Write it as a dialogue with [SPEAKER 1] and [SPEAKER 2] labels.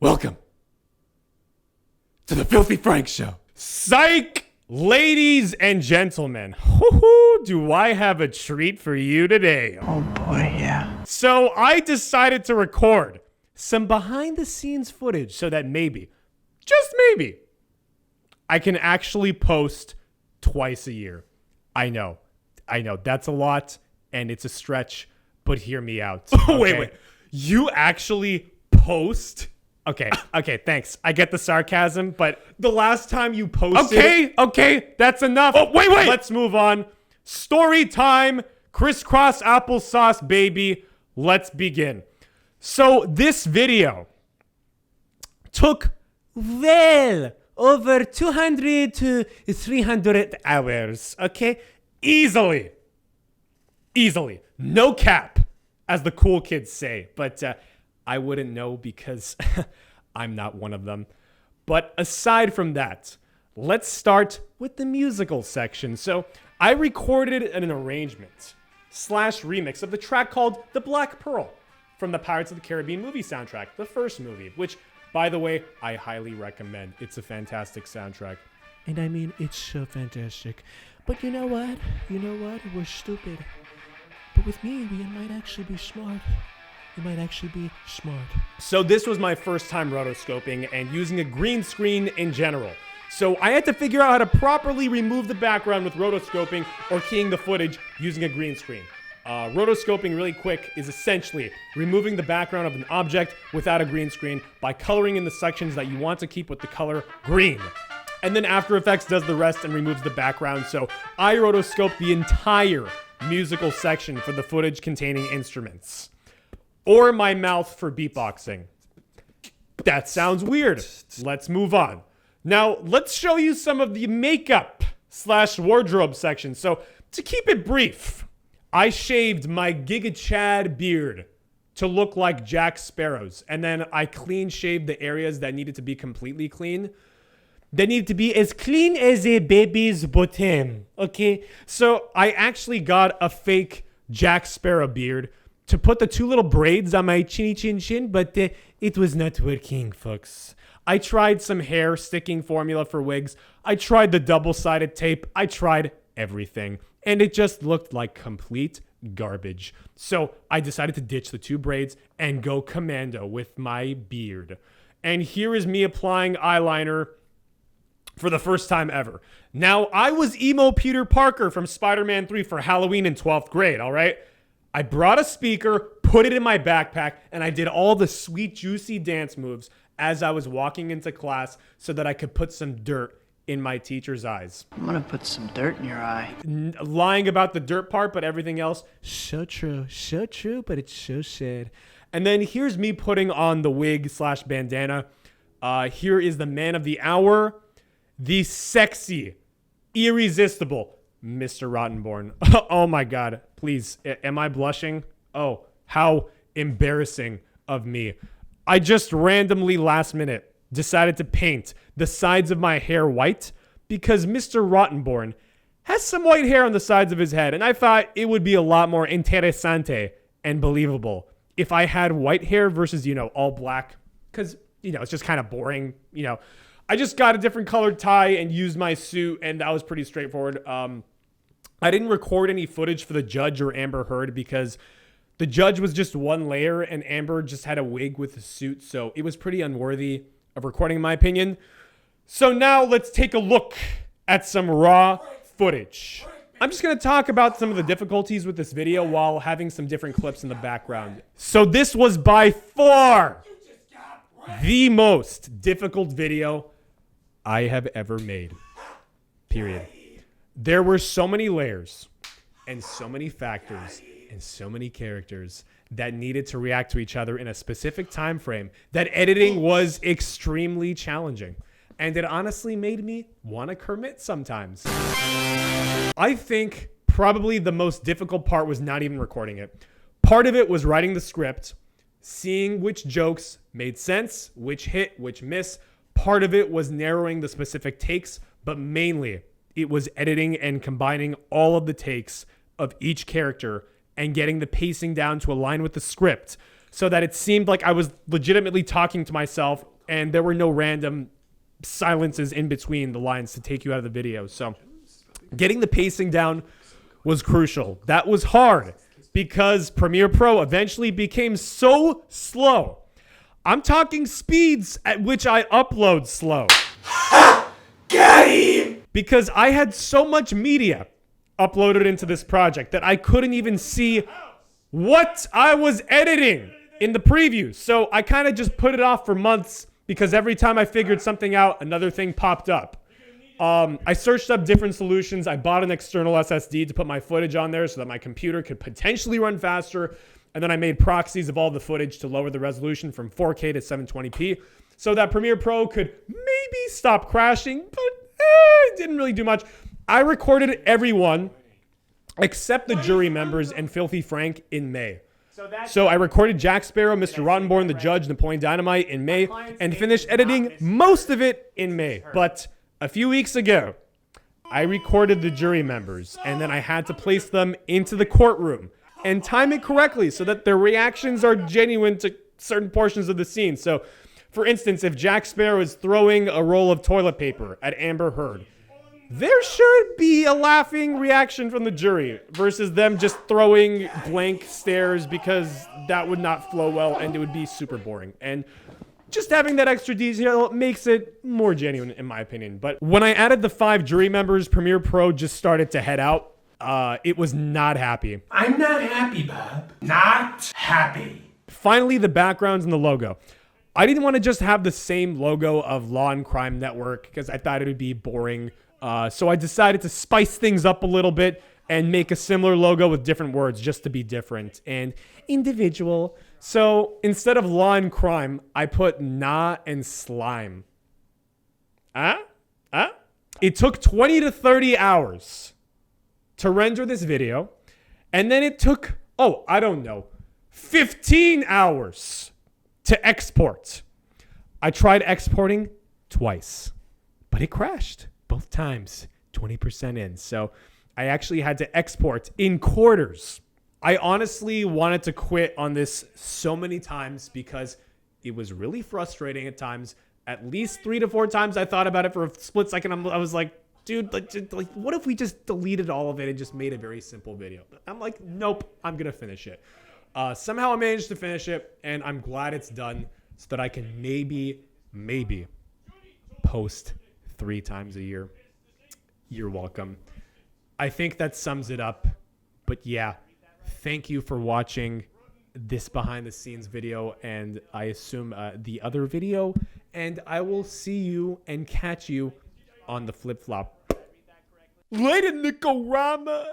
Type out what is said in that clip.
[SPEAKER 1] Welcome to the Filthy Frank Show. Psych! Ladies and gentlemen, do I have a treat for you today.
[SPEAKER 2] Oh boy, yeah.
[SPEAKER 1] So I decided to record some behind the scenes footage so that maybe, just maybe, I can actually post twice a year. I know, that's a lot and it's a stretch, but hear me out. Okay? Wait. You actually post? Okay, thanks. I get the sarcasm, but the last time you posted... Okay, that's enough. Oh, wait. Let's move on. Story time. Crisscross applesauce, baby. Let's begin. So this video took well over 200 to 300 hours, okay? Easily. No cap, as the cool kids say, but... I wouldn't know because I'm not one of them. But aside from that, let's start with the musical section. So I recorded an arrangement / remix of the track called The Black Pearl from the Pirates of the Caribbean movie soundtrack, the first movie, which, by the way, I highly recommend. It's a fantastic soundtrack.
[SPEAKER 2] And I mean, it's so fantastic. But you know what? We're stupid. But with me, we might actually be smart.
[SPEAKER 1] So this was my first time rotoscoping and using a green screen in general. So I had to figure out how to properly remove the background with rotoscoping or keying the footage using a green screen. Rotoscoping, really quick, is essentially removing the background of an object without a green screen by coloring in the sections that you want to keep with the color green. And then After Effects does the rest and removes the background. So I rotoscoped the entire musical section for the footage containing instruments. Or my mouth for beatboxing. That sounds weird. Let's move on. Now, let's show you some of the makeup / wardrobe section. So, to keep it brief, I shaved my Giga Chad beard to look like Jack-Sparrow's. And then I clean shaved the areas that needed to be completely clean. They needed to be as clean as a baby's bottom. Okay? So, I actually got a fake Jack-Sparrow beard to put the two little braids on my chinny chin, but it was not working, folks. I tried some hair sticking formula for wigs. I tried the double-sided tape. I tried everything. And it just looked like complete garbage. So I decided to ditch the two braids and go commando with my beard. And here is me applying eyeliner for the first time ever. Now, I was emo Peter Parker from Spider-Man 3 for Halloween in 12th grade, all right? I brought a speaker, put it in my backpack, and I did all the sweet, juicy dance moves as I was walking into class so that I could put some dirt in my teacher's eyes.
[SPEAKER 2] I'm gonna put some dirt in your eye.
[SPEAKER 1] Lying about the dirt part, but everything else,
[SPEAKER 2] So true, but it's so sad.
[SPEAKER 1] And then here's me putting on the wig / bandana. Here is the man of the hour, the sexy, irresistible Mr. Rottenborn. Oh my God. Please, am I blushing? Oh, how embarrassing of me. I just randomly last minute decided to paint the sides of my hair white because Mr. Rottenborn has some white hair on the sides of his head. And I thought it would be a lot more interessante and believable if I had white hair versus, all black. Because, it's just kind of boring. I just got a different colored tie and used my suit, and that was pretty straightforward. I didn't record any footage for the judge or Amber Heard because the judge was just one layer and Amber just had a wig with a suit. So it was pretty unworthy of recording, in my opinion. So now let's take a look at some raw footage. I'm just going to talk about some of the difficulties with this video while having some different clips in the background. So this was by far the most difficult video I have ever made. Period. There were so many layers and so many factors and so many characters that needed to react to each other in a specific time frame that editing was extremely challenging. And it honestly made me want to commit sometimes. I think probably the most difficult part was not even recording it. Part of it was writing the script, seeing which jokes made sense, which hit, which miss. Part of it was narrowing the specific takes, but mainly it was editing and combining all of the takes of each character and getting the pacing down to align with the script so that it seemed like I was legitimately talking to myself and there were no random silences in between the lines to take you out of the video. So getting the pacing down was crucial. That was hard because Premiere Pro eventually became so slow. I'm talking speeds at which I upload slow.
[SPEAKER 2] Got him!
[SPEAKER 1] Because I had so much media uploaded into this project that I couldn't even see what I was editing in the previews. So I kind of just put it off for months because every time I figured something out, another thing popped up. I searched up different solutions. I bought an external SSD to put my footage on there so that my computer could potentially run faster. And then I made proxies of all the footage to lower the resolution from 4K to 720p so that Premiere Pro could maybe stop crashing, but it didn't really do much. I recorded everyone except the jury members and Filthy Frank in May. So I recorded Jack-Sparrow, Mr. Rottenborn, the judge, Napoleon Dynamite in May, and finished editing most of it in May. But a few weeks ago, I recorded the jury members, and then I had to place them into the courtroom and time it correctly so that their reactions are genuine to certain portions of the scene. So, for instance, if Jack-Sparrow is throwing a roll of toilet paper at Amber Heard, there should be a laughing reaction from the jury versus them just throwing blank stares because that would not flow well and it would be super boring. And just having that extra detail makes it more genuine, in my opinion. But when I added the 5 jury members, Premiere Pro just started to head out. It was not happy.
[SPEAKER 2] I'm not happy, Bob. Not happy.
[SPEAKER 1] Finally, the backgrounds and the logo. I didn't want to just have the same logo of Law and Crime Network because I thought it would be boring. So I decided to spice things up a little bit and make a similar logo with different words just to be different and individual. So instead of Law and Crime, I put Nah and Slime. It took 20 to 30 hours to render this video. And then it took, 15 hours to export. I tried exporting twice, but it crashed both times, 20% in. So I actually had to export in quarters. I honestly wanted to quit on this so many times because it was really frustrating at times. At least 3 to 4 times I thought about it for a split second. I was like, dude, like, what if we just deleted all of it and just made a very simple video? I'm like, nope, I'm going to finish it. Somehow I managed to finish it, and I'm glad it's done so that I can maybe post 3 times a year. You're welcome. I think that sums it up. But yeah, thank you for watching this behind the scenes video, and I assume the other video, and I will see you and catch you on the flip-flop. Later, Nicorama!